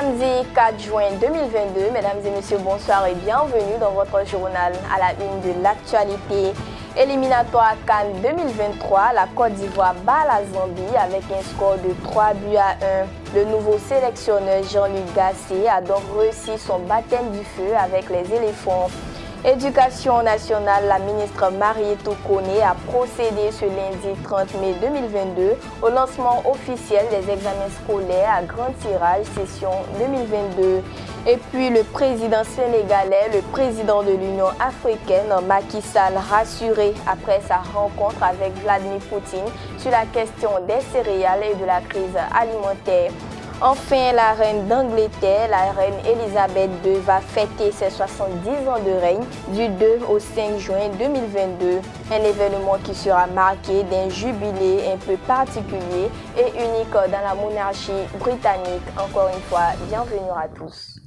Samedi 4 juin 2022, mesdames et messieurs, bonsoir et bienvenue dans votre journal. À la une de l'actualité éliminatoire CAN 2023, la Côte d'Ivoire bat la Zambie avec un score de 3-1. Le nouveau sélectionneur Jean-Luc Gasset a donc réussi son baptême du feu avec les éléphants. Éducation nationale, la ministre Marietou Koné a procédé ce lundi 30 mai 2022 au lancement officiel des examens scolaires à grand tirage session 2022. Et puis le président sénégalais, le président de l'Union africaine, Macky Sall, rassuré après sa rencontre avec Vladimir Poutine sur la question des céréales et de la crise alimentaire. Enfin, la reine d'Angleterre, la reine Elisabeth II, va fêter ses 70 ans de règne du 2 au 5 juin 2022. Un événement qui sera marqué d'un jubilé un peu particulier et unique dans la monarchie britannique. Encore une fois, bienvenue à tous.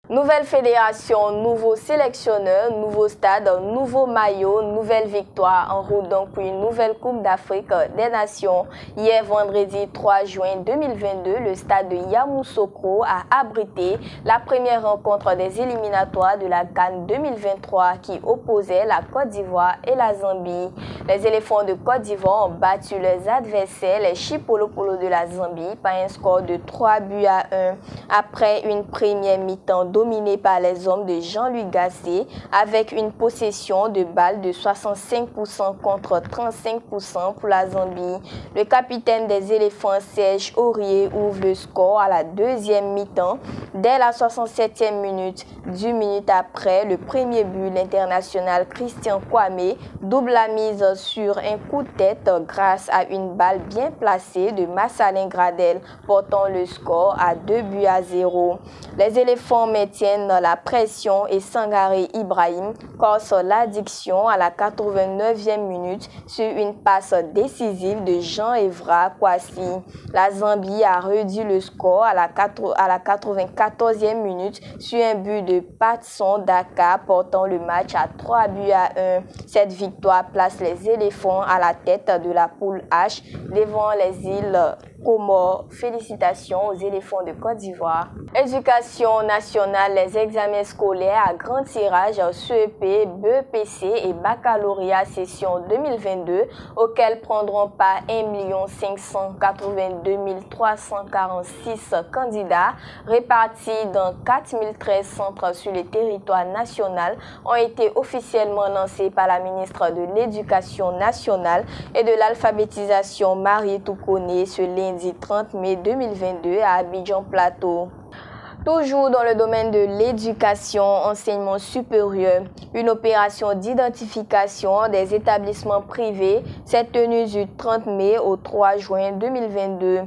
Nouvelle fédération, nouveau sélectionneur, nouveau stade, nouveau maillot, nouvelle victoire en route donc pour une nouvelle Coupe d'Afrique des Nations. Hier vendredi 3 juin 2022, le stade de Yamoussoukro a abrité la première rencontre des éliminatoires de la CAN 2023 qui opposait la Côte d'Ivoire et la Zambie. Les éléphants de Côte d'Ivoire ont battu leurs adversaires, les Chipolopolo de la Zambie, par un score de 3-1 après une première mi-temps dominé par les hommes de Jean-Luc Gasset avec une possession de balles de 65% contre 35% pour la Zambie. Le capitaine des éléphants, Serge Aurier, ouvre le score à la deuxième mi-temps. Dès la 67e minute, 10 minutes après le premier but, l'international Christian Kwame double la mise sur un coup de tête grâce à une balle bien placée de Massalin Gradel, portant le score à 2-0. Les éléphants maintiennent la pression et Sangaré Ibrahim corse l'addiction à la 89e minute sur une passe décisive de Jean-Evra Kwasi. La Zambie a réduit le score à la 94e minute sur un but de Patson Daka portant le match à 3-1. Cette victoire place les éléphants à la tête de la poule H devant les îles Comores. Félicitations aux éléphants de Côte d'Ivoire. Éducation nationale, les examens scolaires à grand tirage CEP, BEPC et baccalauréat session 2022 auxquels prendront part 1 582 346 candidats répartis dans 4013 centres sur le territoire national ont été officiellement lancés par la ministre de l'Éducation nationale et de l'alphabétisation Marietou Koné ce lundi 30 mai 2022 à Abidjan Plateau. Toujours dans le domaine de l'éducation, enseignement supérieur, une opération d'identification des établissements privés s'est tenue du 30 mai au 3 juin 2022.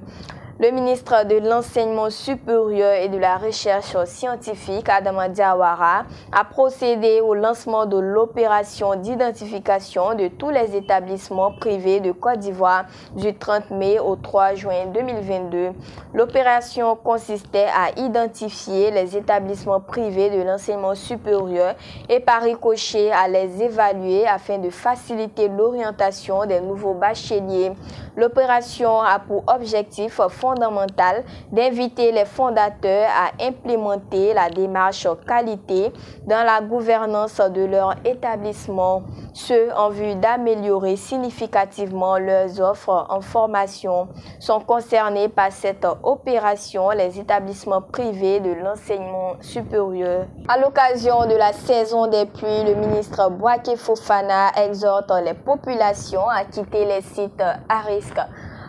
Le ministre de l'Enseignement supérieur et de la Recherche scientifique, Adama Diawara, a procédé au lancement de l'opération d'identification de tous les établissements privés de Côte d'Ivoire du 30 mai au 3 juin 2022. L'opération consistait à identifier les établissements privés de l'enseignement supérieur et par ricochet à les évaluer afin de faciliter l'orientation des nouveaux bacheliers. L'opération a pour objectif fondamental d'inviter les fondateurs à implémenter la démarche qualité dans la gouvernance de leur établissement, ce en vue d'améliorer significativement leurs offres en formation. Sont concernés par cette opération les établissements privés de l'enseignement supérieur. À l'occasion de la saison des pluies, le ministre Bouaké Fofana exhorte les populations à quitter les sites à risque.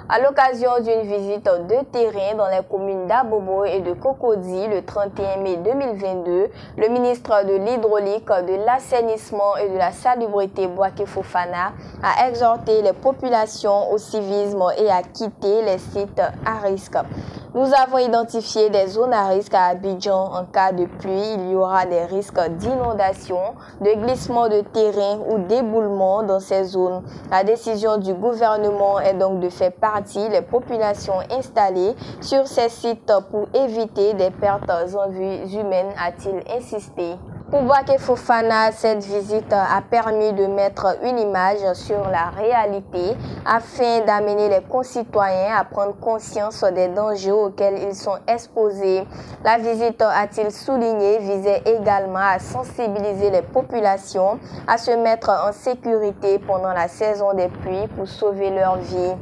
À l'occasion d'une visite de terrain dans les communes d'Abobo et de Cocody le 31 mai 2022, le ministre de l'Hydraulique, de l'Assainissement et de la Salubrité Bouaké Fofana a exhorté les populations au civisme et à quitter les sites à risque. Nous avons identifié des zones à risque à Abidjan. En cas de pluie, il y aura des risques d'inondation, de glissement de terrain ou d'éboulement dans ces zones. La décision du gouvernement est donc de faire partie les populations installées sur ces sites pour éviter des pertes en vies humaines, a-t-il insisté. Pour Boubacar Fofana, cette visite a permis de mettre une image sur la réalité afin d'amener les concitoyens à prendre conscience des dangers auxquels ils sont exposés. La visite, a-t-il souligné, visait également à sensibiliser les populations à se mettre en sécurité pendant la saison des pluies pour sauver leur vie.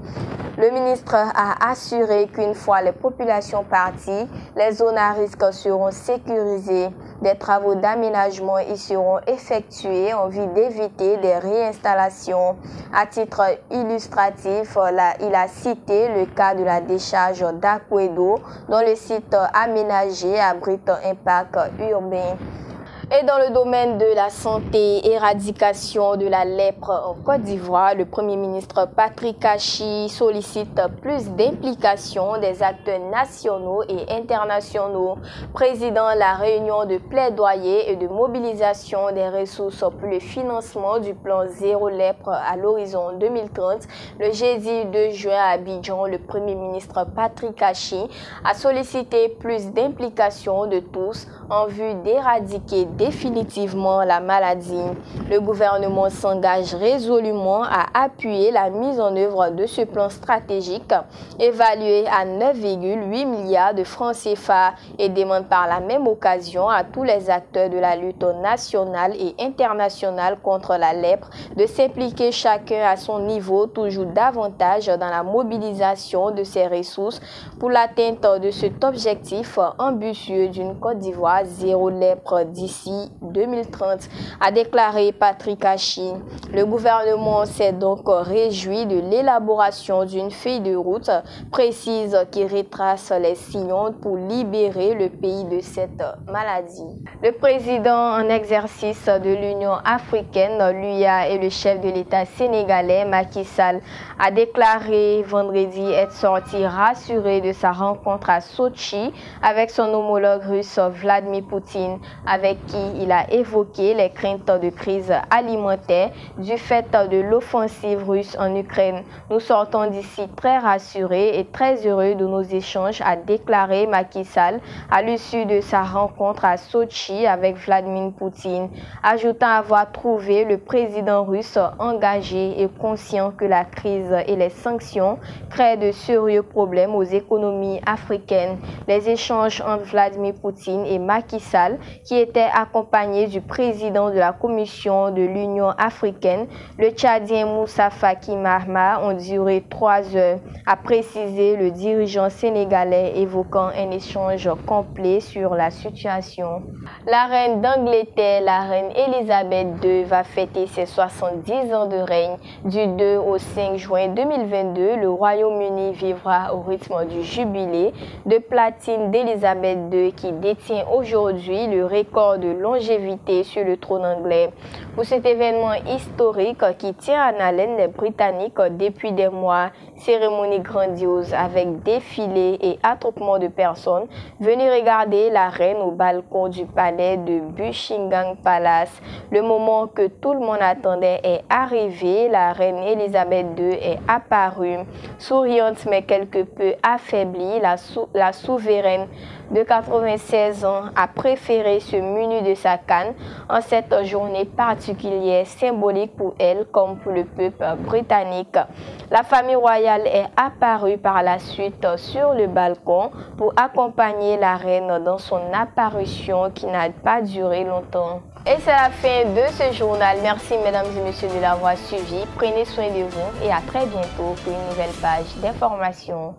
Le ministre a assuré qu'une fois les populations parties, les zones à risque seront sécurisées. Des travaux d'aménagement y seront effectués en vue d'éviter des réinstallations. À titre illustratif, il a cité le cas de la décharge d'Akwedo, dont le site aménagé abrite un parc urbain. Et dans le domaine de la santé, éradication de la lèpre en Côte d'Ivoire, le Premier ministre Patrick Kachi sollicite plus d'implication des acteurs nationaux et internationaux. Président la réunion de plaidoyer et de mobilisation des ressources pour le financement du plan Zéro Lèpre à l'horizon 2030, le jeudi 2 juin à Abidjan, le Premier ministre Patrick Kachi a sollicité plus d'implication de tous en vue d'éradiquer définitivement la maladie. Le gouvernement s'engage résolument à appuyer la mise en œuvre de ce plan stratégique évalué à 9,8 milliards de francs CFA et demande par la même occasion à tous les acteurs de la lutte nationale et internationale contre la lèpre de s'impliquer chacun à son niveau toujours davantage dans la mobilisation de ces ressources pour l'atteinte de cet objectif ambitieux d'une Côte d'Ivoire zéro lèpre d'ici 2030, a déclaré Patrick Kachi. Le gouvernement s'est donc réjoui de l'élaboration d'une feuille de route précise qui retrace les sillons pour libérer le pays de cette maladie. Le président en exercice de l'Union africaine, l'UA, et le chef de l'État sénégalais, Macky Sall, a déclaré vendredi être sorti rassuré de sa rencontre à Sochi avec son homologue russe Vladimir Poutine, avec qui il a évoqué les craintes de crise alimentaire du fait de l'offensive russe en Ukraine. Nous sortons d'ici très rassurés et très heureux de nos échanges, a déclaré Macky Sall à l'issue de sa rencontre à Sochi avec Vladimir Poutine, ajoutant avoir trouvé le président russe engagé et conscient que la crise et les sanctions créent de sérieux problèmes aux économies africaines. Les échanges entre Vladimir Poutine et Macky Sall, qui était accompagné du président de la Commission de l'Union africaine, le Tchadien Moussa Faki Mahamat, ont duré 3 heures, a précisé le dirigeant sénégalais, évoquant un échange complet sur la situation. La reine d'Angleterre, la reine Elisabeth II, va fêter ses 70 ans de règne. Du 2 au 5 juin 2022, le Royaume-Uni vivra au rythme du jubilé de platine d'Elisabeth II, qui détient aujourd'hui le record de longévité sur le trône anglais. Pour cet événement historique qui tient en haleine les Britanniques depuis des mois, cérémonie grandiose avec défilé et attroupement de personnes venues regarder la reine au balcon du palais de Buckingham Palace. Le moment que tout le monde attendait est arrivé. La reine Elisabeth II est apparue, souriante mais quelque peu affaiblie. La souveraine de 96 ans a préféré se munir de sa canne en cette journée particulière, symbolique pour elle comme pour le peuple britannique. La famille royale est apparue par la suite sur le balcon pour accompagner la reine dans son apparition qui n'a pas duré longtemps. Et c'est la fin de ce journal. Merci mesdames et messieurs de l'avoir suivi. Prenez soin de vous et à très bientôt pour une nouvelle page d'information.